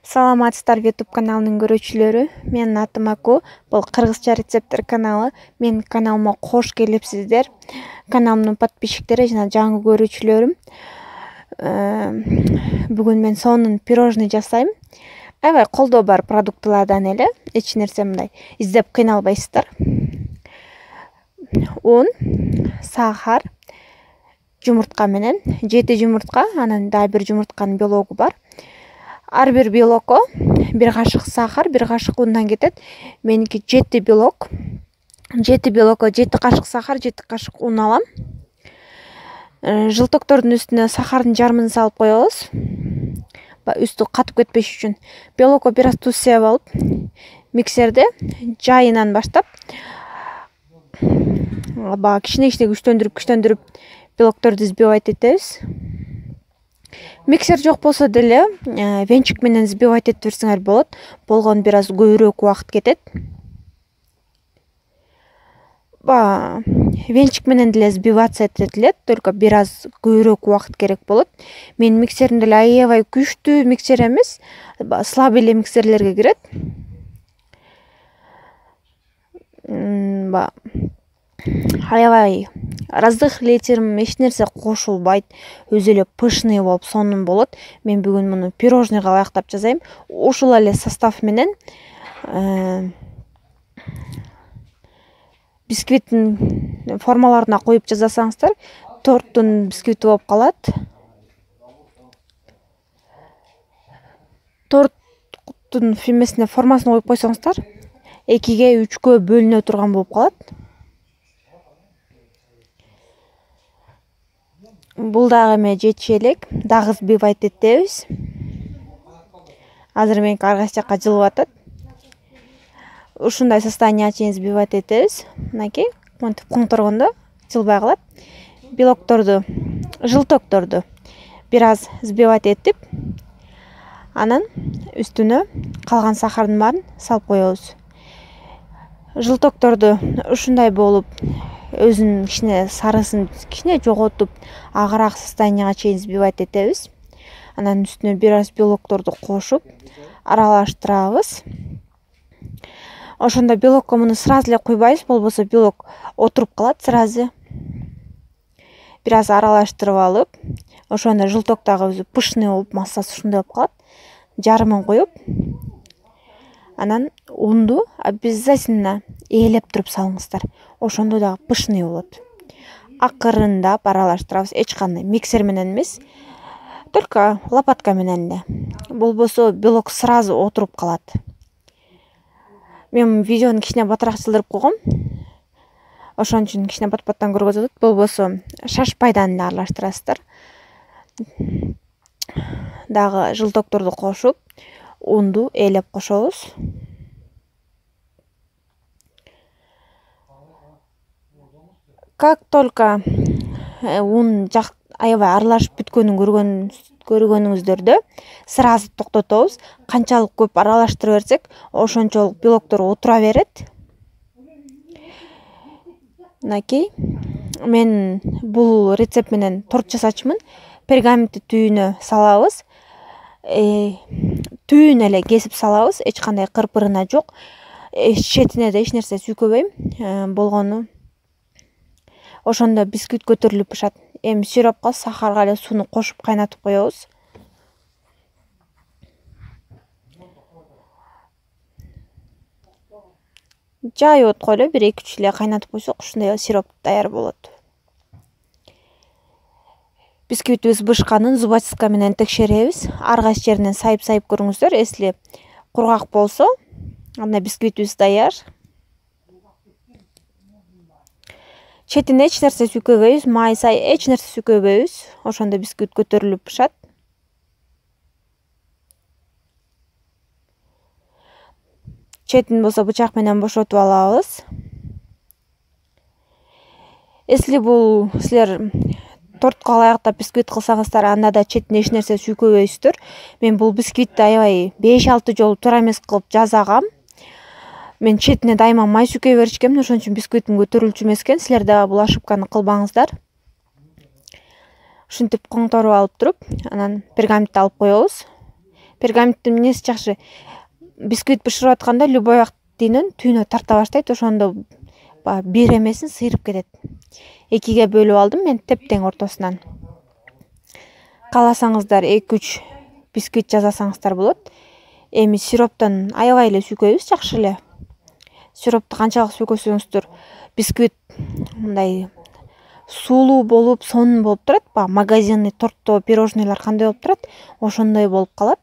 Саламатсыздар YouTube каналынын көрүүчүлөрү. Менин атым Аку. Бул кыргызча рецепттер каналы. Менин каналыма кош келипсиздер. Каналымдын подписчиктери жана жаңы көрүүчүлөрүм. Бүгүн мен сонун пирожный жасайм. Аябай колдоо бар продуктылардан эле. Эч нерсе мындай издеп кыйналбайсыздар. Un, сахар, жумуртка менен 7 жумуртка, анан дагы бир жумуртканын белогу бар. Ар бир белокко 1 кашык сахар, 1 кашык ундан кетет. Меники 7 белок. 7 белокко 7 кашык сахар, 7 кашык un алам. Жылтоктордун үстүнө сахардын жарымын салып коебуз. Үстү катып кетпеш үчүн. Белокко бир аз туз себип алып, миксерде жайынан баштап кичине күчтөндүрүп белокторду взбивать этебиз. Миксер жок болсо деле венчик менен взбивать этип берсеңер болот. Болгону бир аз көбүрөөк убакыт кетет. Венчик менен деле взбиваться этилет, только бир аз көбүрөөк убакыт керек болот. Менин миксерим деле аябай күчтүү миксер эмес, слабый эле миксерлерге кирет. Аябай раздыхлитель эч нерсе кошулбайт, өзү эле пышный болуп сонун болот. Мен бүгүн муну пирожныйга ылайыктап жасайм. Ушул эле состав менен бисквиттин формаларына коюп жасасаңыздар, торттун бисквити болуп калат. Торттун формасына коюп койсоңуздар, 2-ге 3-кө бөлүнө турган болуп калат. Бул дагы эме жетиши элек, дагы взбивать этебиз. Азыр меники ар кайсы жакка жылып атат. Ушундай состояние чейин взбивать этебиз. Мынакей, монтип коңторгондо жылбай калат. Белокторду, жылтокторду бир аз взбивать этип, анан үстүнө калган сахардын баарын салып коебуз. Жылтокторду ушундай болуп, өзүнүн кичине сарысын кичине жоготуп, агыраак состоянияга чейин взбивать этебиз. Анан үстүнө бир аз белокторду кошуп, аралаштырабыз. Ошондо белокко муну сразу эле куйбайбыз, болбосо белок отуруп калат сразу. Бир аз аралаштырып алып, ошондо жылток дагы өзү пышный болуп, массасы ушундай болуп калат. Жарымын коюп, анан унду обязательно ээлеп туруп салыңыздар. Ошондо дагы пышный болот. Акырындап аралаштырабыз, эч кандай миксер менен эмес, только лопатка менен эле. Болбосо белок сразу отуруп калат. Мен видеону кичине батыраак жылдырып койгом. Ошон үчүн кичине бат-баттан көргөзүп атат. Болбосо шашпайдан эле аралаштырасыздар. Дагы жылтокторду кошуп, унду ээлеп кошобуз. Как только un аябай аралашып бүткөнүн көргөнүңүздөрдө сразу токтотобуз. Канчалык көп аралаштыра берсек, ошончолук белоктор отура берет. Мынакей, мен бул рецепт менен торт жасачумун. Пергаментти түйүнө салабыз. Түйүн эле кесип салабыз, эч кандай кырпырына жок. Четине да эч нерсе сүйкөбөйм. Болгону ошондо бисквит көтөрүлүп бышат. Эми сиропко, сахарга эле сууну кошуп кайнатып коебуз. Жайып отко эле 1-2 эле кайнатып койсок, ушундай эле сироп даяр болот. Бисквитибиз бышканын зубочистка менен текшеребиз. Ар кайсы жеринен сайып көрүңүздөр. Если кургак болсо, анда бисквитибиз даяр. Четине эч нерсе сүйкөбөйбүз, май, сай эч нерсе сүйкөбөйбүз. Ошондо бисквит көтөрүлүп бышат. Четин болсо бычак менен бошотуп алабыз. Если бул силер тортко ылайыктап бисквит кылсаңыздар, анда да четине эч нерсе сүйкөбөйсүздөр. Мен бул бисквитти аябай 5-6 жолу туура эмес кылып жасагам. Мен четине дайыма май сүйкөй беришкем, ошон үчүн бисквитим көтөрүлчү эмес экен. Силер дагы бул ошибканы кылбаңыздар. Ушинтип коңторуп алып туруп, анан пергаментти алып коебуз. Пергаменттин эмнеси жакшы, бисквит бышырып атканда любой актинен түйүнө тарта баштайт, ошондо баягы бир эмесин сыйрып кетет. Экиге бөлүп алдым мен тептең ортосунан. Кааласаңыздар 2-3 бисквит жасасаңыздар болот. Эми сироптон аябай эле сүйкөйбүз, жакшы эле. Сиропту канчалык сүйкөсөңүздөр, бисквит мындай суулуу болуп, сонун болуп турат. Баягы магазинный торттоо пирожнойлор кандай болуп турат, ошондой болуп калат.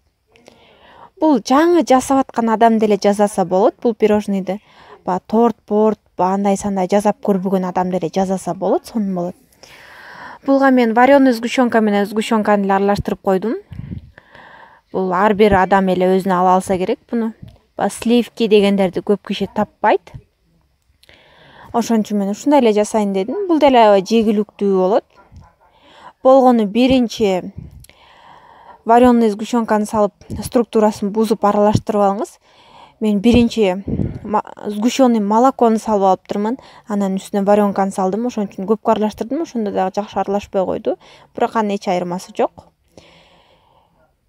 Бул жаңы жасап аткан адам деле жасаса болот, бул пирожныйды. Баягы торт, андай сандай жасап көрбөгөн адам деле жасаса болот, сонун болот. Булга мен вареный сгущенка менен сгущенканы эле аралаштырып койдум. Бул ар бир адам эле өзүнө ала алса керек буну. Сливки дегендерди көп киши таппайт. Ошон үчүн мен ушундай эле жасайын дедим. Бул деле аябай жегиликтүү болот. Болгону биринчи вареный сгущенканы салып, структурасын бузуп аралаштырып алыңыз. Мен биринчи сгущенный молокону салып алыптырмын. Анан үстүнө варенканы салдым. Ошон үчүн көп аралаштырдым. Ошондо дагы жакшы аралашпай койду. Бирок анын эч айырмасы жок.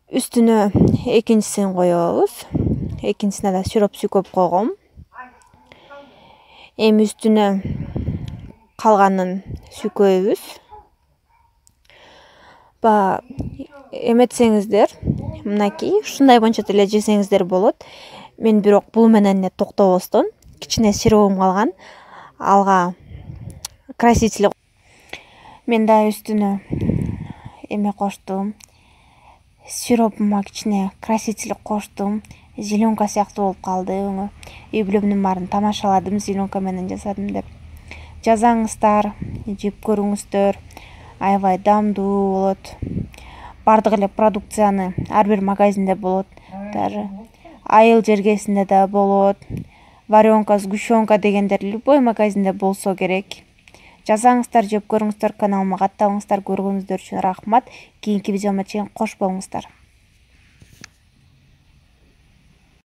Үстүнө экинчисин коебуз. Экинчисине да сироп сүйкөп койгом. Эми үстүнө калганын сүйкөйбүз. Эметсеңиздер, мынакей ушундай боюнча деле жесеңиздер болот. Мен бирок бул менен эле токтобостон, кичине сиропум калган. Алга краситель. Мен да үстүнө эме коштум. Сиропума кичине краситель коштум. Зеленка сыяктуу болуп калды өңү. Үй бүлөмдүн баарын тамашаладым, зеленка менен жасадым деп. Жазаңыздар, жеп көрүңүздөр. Аябай дамдуу болот. Бардык эле продукцияны ар бир магазинде болот. Даже айыл жергесинде да болот. Варенка, сгущенка дегендер любой магазинде болсо керек. Жазаңыздар, жеп көрүңүздөр, каналыма катталыңыздар. Көргөнүздөр үчүн рахмат. Кийинки видеомо чейин кош болуңуздар.